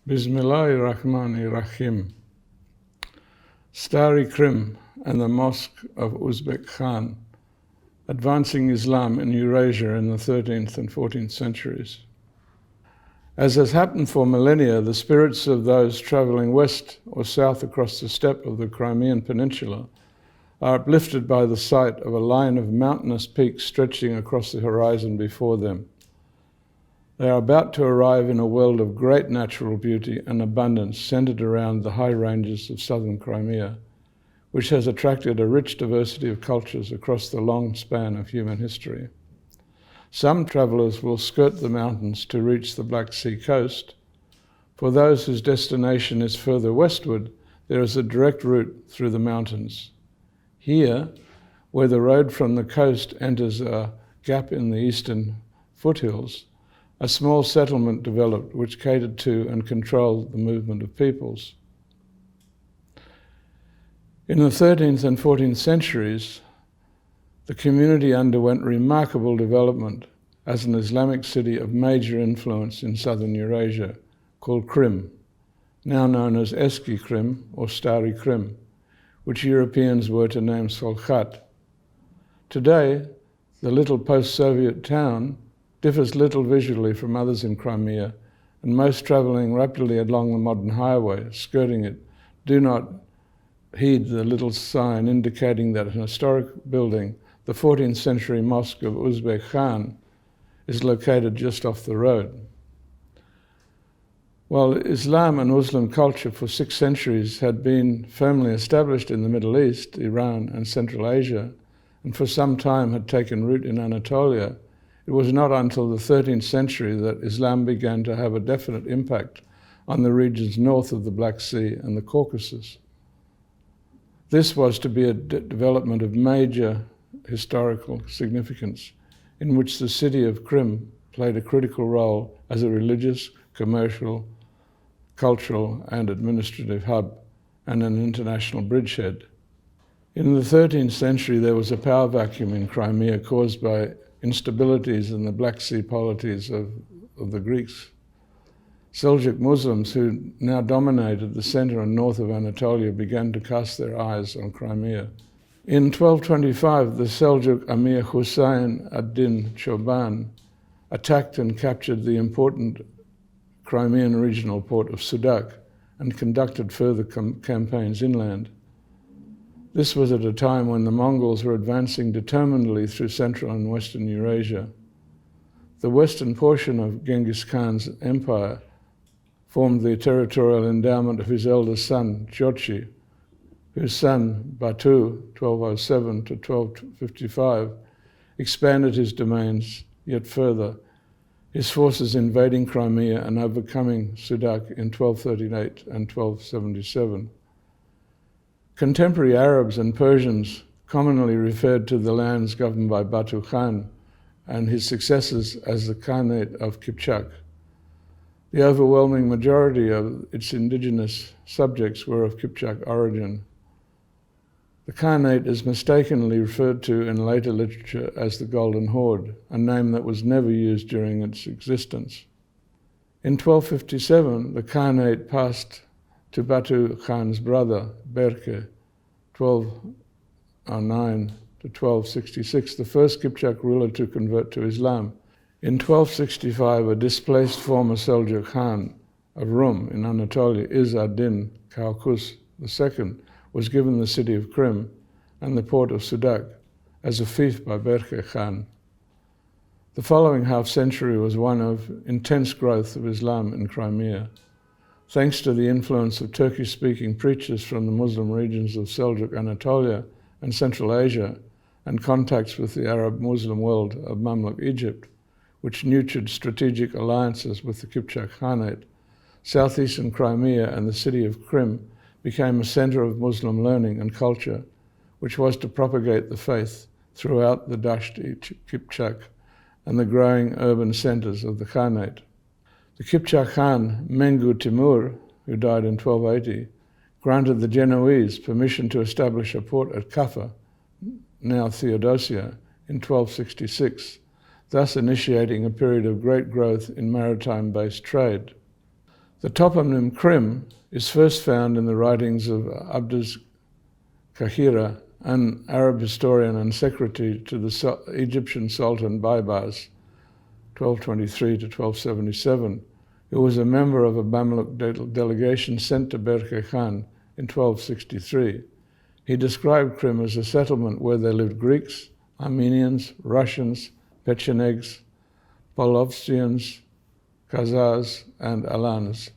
Bismillahir-Rahmanir-Rahim. Starry Krim and the Mosque of Uzbek Khan, advancing Islam in Eurasia in the 13th and 14th centuries. As has happened for millennia, the spirits of those traveling west or south across the steppe of the Crimean Peninsula are uplifted by the sight of a line of mountainous peaks stretching across the horizon before them. They are about to arrive in a world of great natural beauty and abundance centered around the high ranges of southern Crimea, which has attracted a rich diversity of cultures across the long span of human history. Some travelers will skirt the mountains to reach the Black Sea coast. For those whose destination is further westward, there is a direct route through the mountains. Here, where the road from the coast enters a gap in the eastern foothills, a small settlement developed which catered to and controlled the movement of peoples. In the 13th and 14th centuries, the community underwent remarkable development as an Islamic city of major influence in southern Eurasia, called Krim, now known as Eski Krim or Stary Krim, which Europeans were to name Solkhat. Today, the little post-Soviet town differs little visually from others in Crimea, and most travelling rapidly along the modern highway, skirting it, do not heed the little sign indicating that an historic building, the 14th century Mosque of Uzbek Khan, is located just off the road. While Islam and Muslim culture for 6 centuries had been firmly established in the Middle East, Iran and Central Asia, and for some time had taken root in Anatolia, it was not until the 13th century that Islam began to have a definite impact on the regions north of the Black Sea and the Caucasus. This was to be a development of major historical significance, in which the city of Krim played a critical role as a religious, commercial, cultural and administrative hub and an international bridgehead. In the 13th century, there was a power vacuum in Crimea caused by instabilities in the Black Sea polities of the Greeks. Seljuk Muslims, who now dominated the center and north of Anatolia, began to cast their eyes on Crimea. In 1225, the Seljuk Emir Husayn ad-Din Choban attacked and captured the important Crimean regional port of Sudak and conducted further campaigns inland. This was at a time when the Mongols were advancing determinedly through Central and Western Eurasia. The western portion of Genghis Khan's empire formed the territorial endowment of his eldest son, Jochi, whose son, Batu, 1207 to 1255, expanded his domains yet further, his forces invading Crimea and overcoming Sudak in 1238 and 1277. Contemporary Arabs and Persians commonly referred to the lands governed by Batu Khan and his successors as the Khanate of Kipchak. The overwhelming majority of its indigenous subjects were of Kipchak origin. The Khanate is mistakenly referred to in later literature as the Golden Horde, a name that was never used during its existence. In 1257, the Khanate passed to Batu Khan's brother, Berke, 1209 to 1266, the first Kipchak ruler to convert to Islam. In 1265, a displaced former Seljuk Khan of Rum in Anatolia, Izz ad-Din Caucasus II, was given the city of Krim and the port of Sudak as a fief by Berke Khan. The following half-century was one of intense growth of Islam in Crimea. Thanks to the influence of Turkish-speaking preachers from the Muslim regions of Seljuk Anatolia and Central Asia, and contacts with the Arab-Muslim world of Mamluk Egypt, which nurtured strategic alliances with the Kipchak Khanate, southeastern Crimea and the city of Krim became a center of Muslim learning and culture, which was to propagate the faith throughout the Dashti Kipchak and the growing urban centers of the Khanate. The Kipchak Khan, Mengu Timur, who died in 1280, granted the Genoese permission to establish a port at Kaffa, now Theodosia, in 1266, thus initiating a period of great growth in maritime-based trade. The toponym Krim is first found in the writings of Abdus Kahira, an Arab historian and secretary to the Egyptian Sultan Baybars, 1223 to 1277, who was a member of a Mamluk delegation sent to Berke Khan in 1263. He described Krim as a settlement where there lived Greeks, Armenians, Russians, Pechenegs, Polovstians, Khazars, and Alans.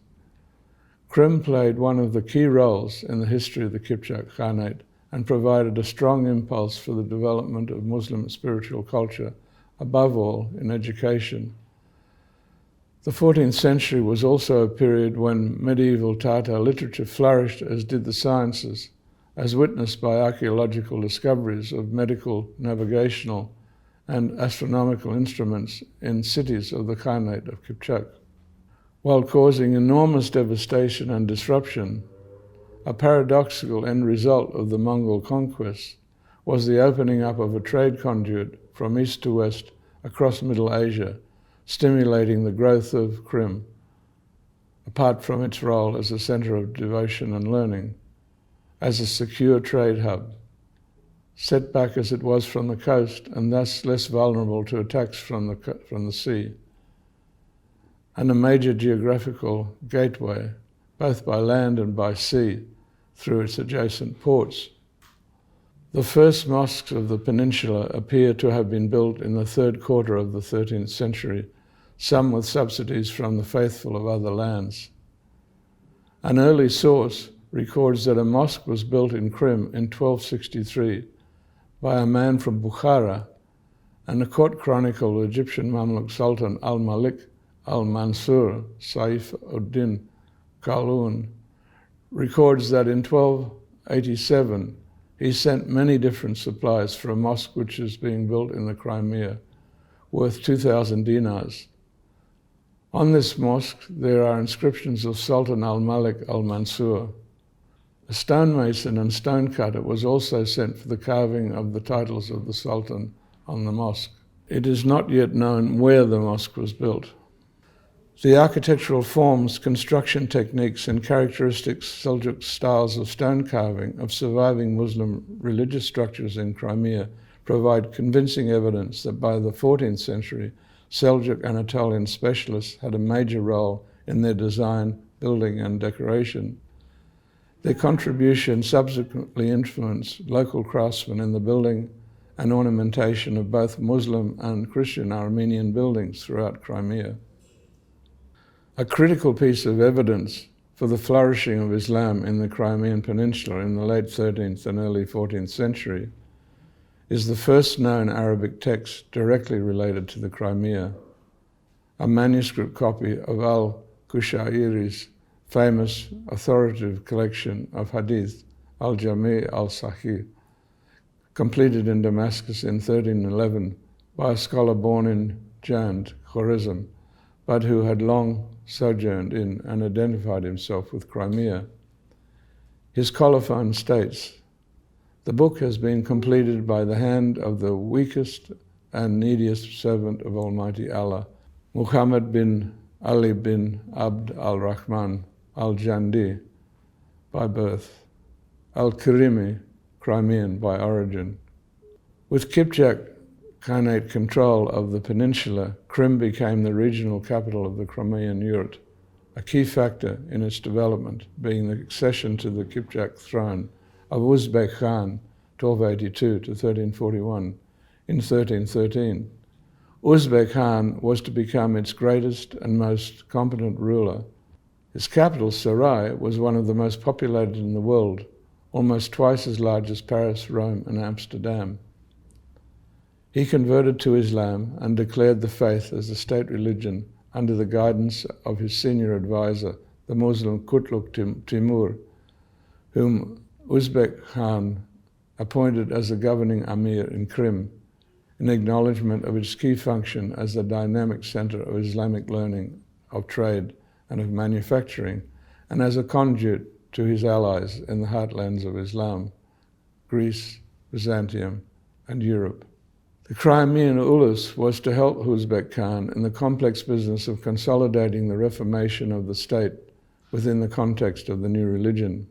Krim played one of the key roles in the history of the Kipchak Khanate and provided a strong impulse for the development of Muslim spiritual culture, above all in education. The 14th century was also a period when medieval Tatar literature flourished, as did the sciences, as witnessed by archaeological discoveries of medical, navigational, and astronomical instruments in cities of the Khanate of Kipchak. While causing enormous devastation and disruption, a paradoxical end result of the Mongol conquest was the opening up of a trade conduit from east to west across Middle Asia, stimulating the growth of Krim, apart from its role as a center of devotion and learning, as a secure trade hub, set back as it was from the coast and thus less vulnerable to attacks from the sea, and a major geographical gateway, both by land and by sea, through its adjacent ports. The first mosques of the peninsula appear to have been built in the third quarter of the 13th century, some with subsidies from the faithful of other lands. An early source records that a mosque was built in Krim in 1263 by a man from Bukhara, and the court chronicle of Egyptian Mamluk Sultan al-Malik al-Mansur Saif ud-Din Qalun records that in 1287 he sent many different supplies for a mosque which is being built in the Crimea, worth 2,000 dinars. On this mosque there are inscriptions of Sultan al-Malik al-Mansur. A stonemason and stonecutter was also sent for the carving of the titles of the Sultan on the mosque. It is not yet known where the mosque was built. The architectural forms, construction techniques, and characteristic Seljuk styles of stone carving of surviving Muslim religious structures in Crimea provide convincing evidence that by the 14th century, Seljuk Anatolian specialists had a major role in their design, building, and decoration. Their contribution subsequently influenced local craftsmen in the building and ornamentation of both Muslim and Christian Armenian buildings throughout Crimea. A critical piece of evidence for the flourishing of Islam in the Crimean Peninsula in the late 13th and early 14th century is the first known Arabic text directly related to the Crimea, a manuscript copy of al-Kushairi's famous authoritative collection of hadith, al-Jami' al-Sahih, completed in Damascus in 1311 by a scholar born in Jand, Khorizm, but who had long sojourned in and identified himself with Crimea. His colophon states, "The book has been completed by the hand of the weakest and neediest servant of Almighty Allah, Muhammad bin Ali bin Abd al-Rahman al-Jandi by birth, al-Karimi, Crimean by origin." With Kipchak Khanate control of the peninsula, Krim became the regional capital of the Crimean Yurt, a key factor in its development being the accession to the Kipchak throne of Uzbek Khan, 1282 to 1341, in 1313. Uzbek Khan was to become its greatest and most competent ruler. Its capital, Sarai, was one of the most populated in the world, almost twice as large as Paris, Rome, and Amsterdam. He converted to Islam and declared the faith as the state religion under the guidance of his senior advisor, the Muslim Kutluk Timur, whom Uzbek Khan appointed as the governing Amir in Krim, in acknowledgement of its key function as a dynamic center of Islamic learning, of trade, and of manufacturing, and as a conduit to his allies in the heartlands of Islam, Greece, Byzantium, and Europe. The Crimean Ulus was to help Uzbek Khan in the complex business of consolidating the reformation of the state within the context of the new religion.